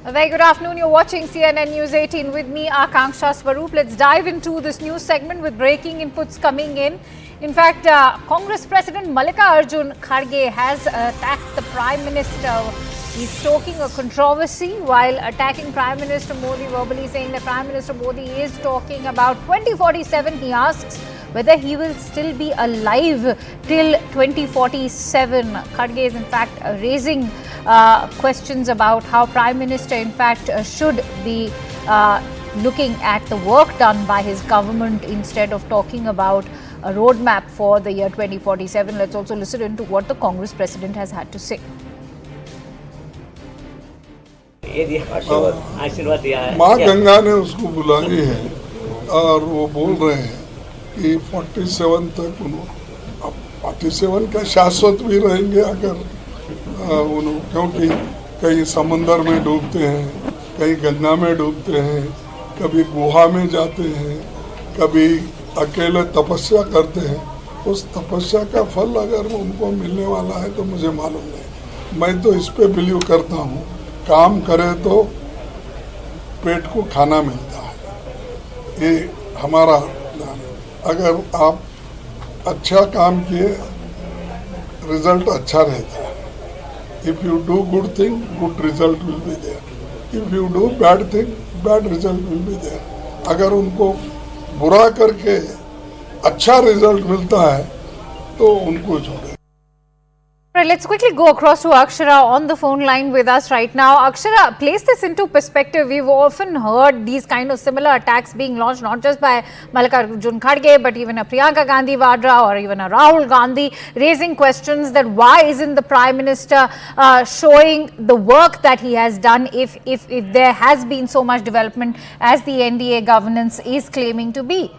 A very good afternoon. You're watching CNN News 18 with me, Akanksha Swaroop. Let's dive into this news segment with breaking inputs coming in. In fact, Congress President Mallikarjun Kharge has attacked the Prime Minister. He's stoking a controversy while attacking Prime Minister Modi, verbally saying that Prime Minister Modi is talking about 2047. He asks whether he will still be alive till 2047. Kharge is in fact raising questions about how Prime Minister in fact should be looking at the work done by his government instead of talking about a roadmap for the year 2047. Let's also listen into what the Congress President has had to say. माँ गंगा ने उसको बुलाई है और वो बोल रहे हैं कि 47 तक अब 47 का शाश्वत भी रहेंगे अगर क्योंकि कहीं समंदर में डूबते हैं, कहीं गंगा में डूबते हैं, कभी गुहा में जाते हैं, कभी अकेले तपस्या करते हैं। उस तपस्या का फल अगर उनको मिलने वाला है तो मुझे मालूम नहीं। मैं तो इस पे बिलीव करता हूँ, काम करे तो पेट को खाना मिलता है। ये हमारा अगर आप अच्छा काम किए रिजल्ट अच्छा रहता है। If you do good thing, good result will be there. If you do bad thing, bad result will be there. अगर उनको बुरा करके अच्छा रिजल्ट मिलता है तो उनको छोड़े। Right, let's quickly go across to Akshara on the phone line with us right now. Akshara, place this into perspective. We've often heard these kind of similar attacks being launched not just by Mallikarjun Kharge but even a Priyanka Gandhi Vadra or even a Rahul Gandhi raising questions that why isn't the Prime Minister showing the work that he has done if there has been so much development as the NDA governance is claiming to be?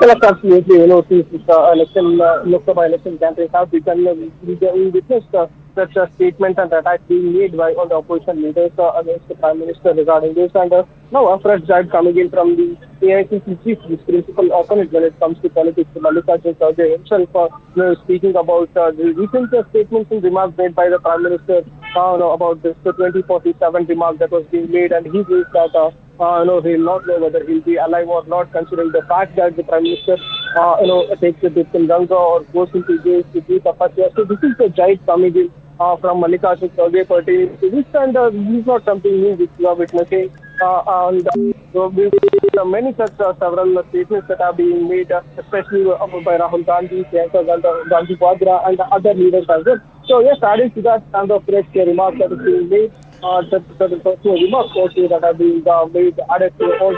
Well, absolutely. Since election, Lok Sabha election campaigns have begun, we witnessed such a statement and attack being made by all the opposition leaders against the Prime Minister regarding this. And now a fresh drive coming in from the AICC chief, his principal opponent when it comes to politics, Mallikarjun Kharge himself, speaking about the recent statements and remarks made by the Prime Minister about this 2047 remark that was being made, and he says that he'll not know whether he'll be alive or not, considering the fact that the Prime Minister, takes a dip in Ganga or goes into jail to do tapasya. So this is the jibe coming in from Mallikarjun Kharge pertaining to this, and this is not something new which we are witnessing. And many such several statements that are being made, especially by Rahul Gandhi, Priyanka Gandhi Vadra, and other leaders as well. So yes, adding to that kind of fresh remarks that is being made, certain personal remarks also that have been made, added to all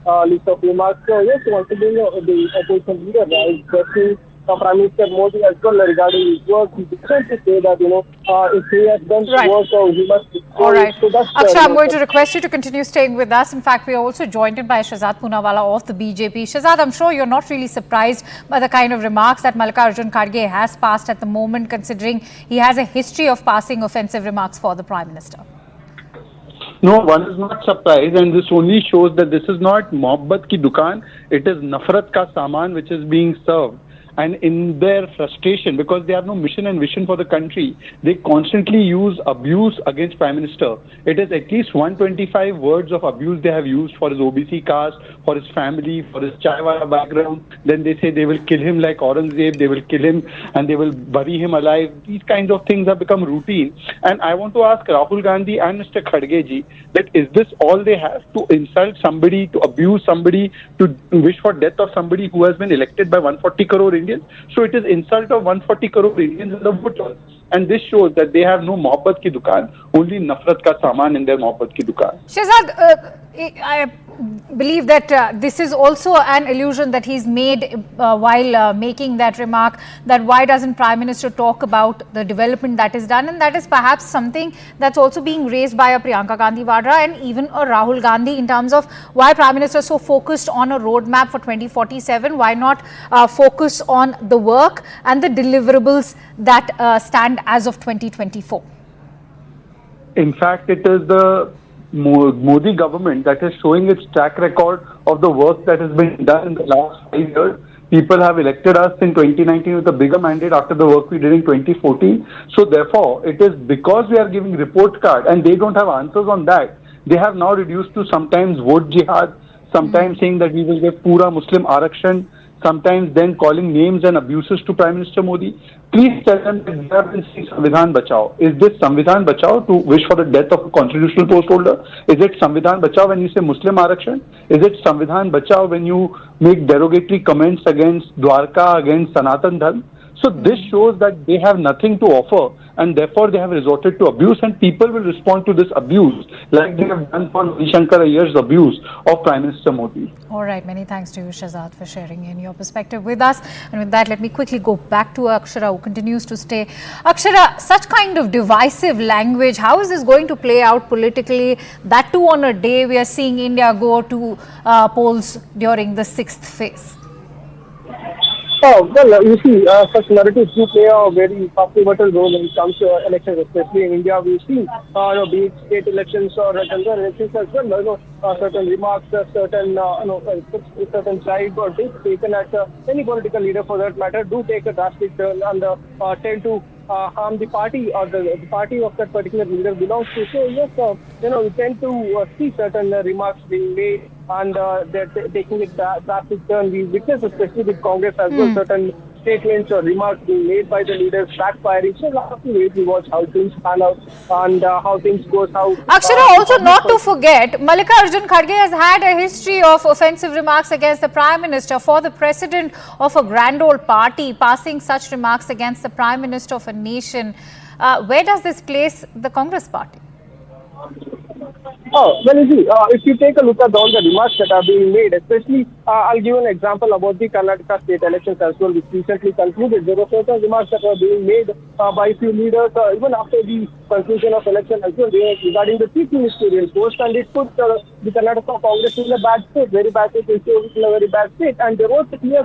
those list of remarks. So yes, once again, the opposition leader is questioning Prime Minister Modi as well regarding his work. He decided to say that, if he has done work, so he must... All right. So Akshay, I'm going to request you to continue staying with us. In fact, we are also joined by Shehzad Poonawalla of the BJP. Shehzad, I'm sure you're not really surprised by the kind of remarks that Mallikarjun Kharge has passed at the moment, considering he has a history of passing offensive remarks for the Prime Minister. No, one is not surprised, and this only shows that this is not mohabbat ki dukaan, it is nafrat ka saman which is being served. And in their frustration, because they have no mission and vision for the country, they constantly use abuse against Prime Minister. It is at least 125 words of abuse they have used for his OBC caste, for his family, for his Chaiwala background. Then they say they will kill him like Aurangzeb, they will kill him and they will bury him alive. These kinds of things have become routine. And I want to ask Rahul Gandhi and Mr. Kharge ji, that is this all they have, to insult somebody, to abuse somebody, to wish for death of somebody who has been elected by 140 crore Indians? So it is insult of 140 crore Indians in the voters. And this shows that they have no mohabbat ki dukaan, only nafrat ka saman in their mohabbat ki dukaan. Shehzad, I believe that this is also an illusion that he's made while making that remark, that why doesn't Prime Minister talk about the development that is done, and that is perhaps something that's also being raised by a Priyanka Gandhi Vadra and even a Rahul Gandhi in terms of why Prime Minister is so focused on a roadmap for 2047, why not focus on the work and the deliverables that stand as of 2024. In fact, it is the Modi government that is showing its track record of the work that has been done in the last 5 years People have elected us in 2019 with a bigger mandate after the work we did in 2014. So therefore, it is because we are giving report card and they don't have answers on that. They have now reduced to sometimes vote jihad, sometimes saying that we will get pura Muslim Arakshan, sometimes then calling names and abuses to Prime Minister Modi. Please tell them that we have been saying Samvidhan Bachao. Is this Samvidhan Bachao to wish for the death of a constitutional post holder? Is it Samvidhan Bachao when you say Muslim Arakshan? Is it Samvidhan Bachao when you make derogatory comments against Dwarka, against Sanatan Dharma? So this shows that they have nothing to offer and therefore they have resorted to abuse, and people will respond to this abuse like they have done for Shankar Ayyar's abuse of Prime Minister Modi. All right, many thanks to you, Shahzad, for sharing in your perspective with us. And with that, let me quickly go back to Akshara, who continues to stay. Akshara, such kind of divisive language, how is this going to play out politically? That too on a day we are seeing India go to polls during the 6th phase. Oh, well, you see, such narratives do play a very pivotal role when it comes to elections, especially in India. We've seen, be it state elections or general elections as well, certain remarks, certain side or take taken at any political leader for that matter do take a drastic turn and tend to harm the party or the party of that particular leader belongs to. So yes, we tend to see certain remarks being made and they're taking a drastic turn. We witness, especially with Congress as well, certain statements or remarks being made by the leaders backfiring. So we'll have to wait and watch how things pan out and how things goes out. Akshara, also not to forget, Mallikarjun Kharge has had a history of offensive remarks against the Prime Minister. For the president of a grand old party passing such remarks against the Prime Minister of a nation, where does this place the Congress party? Oh, well, you see, if you take a look at all the remarks that are being made, especially, I'll give an example about the Karnataka state elections as well, which recently concluded. There were certain remarks that were being made by a few leaders, even after the conclusion of election as well, regarding the chief ministerial post, and it put the Karnataka Congress in a bad state, very bad state, in a very bad state. And there was a clear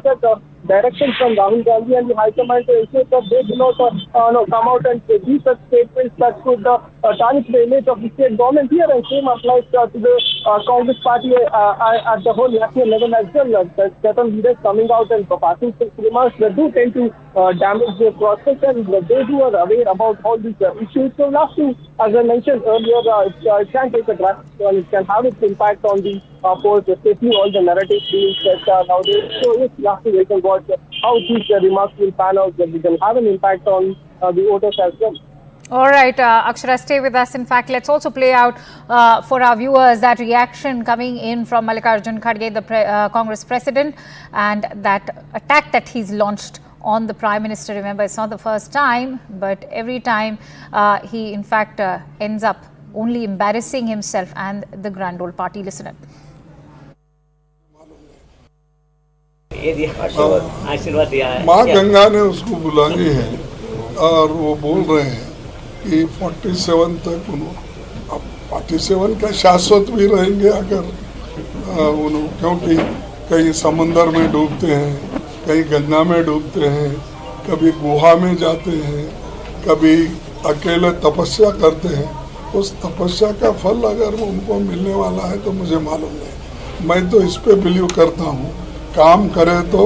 direction from Rahul Gandhi and the High Command to ensure that they do not come out and do such statements that could tarnish the image of the state government here, and same applies to the Congress party at the whole national level as well. Certain leaders coming out and passing such remarks that do tend to damage their prospects, and they do are aware about all these issues. So last two, as I mentioned earlier, it can take a drastic turn. It can have its impact on the polls, especially all the narratives being set nowadays. So yes, you have to wait and watch how these remarks will pan out, that it can have an impact on the voters as well. All right, Akshara, stay with us. In fact, let's also play out for our viewers that reaction coming in from Mallikarjun Kharge, the Congress president, and that attack that he's launched on the Prime Minister. Remember, it's not the first time, but every time he in fact ends up only embarrassing himself and the grand old party. Listen up. माँ गंगा ने उसको बुलाई है और वो बोल रहे हैं कि 47 तक अब 47 का शाश्वत भी रहेंगे अगर क्योंकि कहीं समंदर में डूबते हैं, कहीं गंगा में डूबते हैं, कभी गुहा में जाते हैं, कभी अकेले तपस्या करते हैं। उस तपस्या का फल अगर उनको मिलने वाला है तो मुझे मालूम नहीं। मैं तो इस पे बिलीव करता हूँ, काम करे तो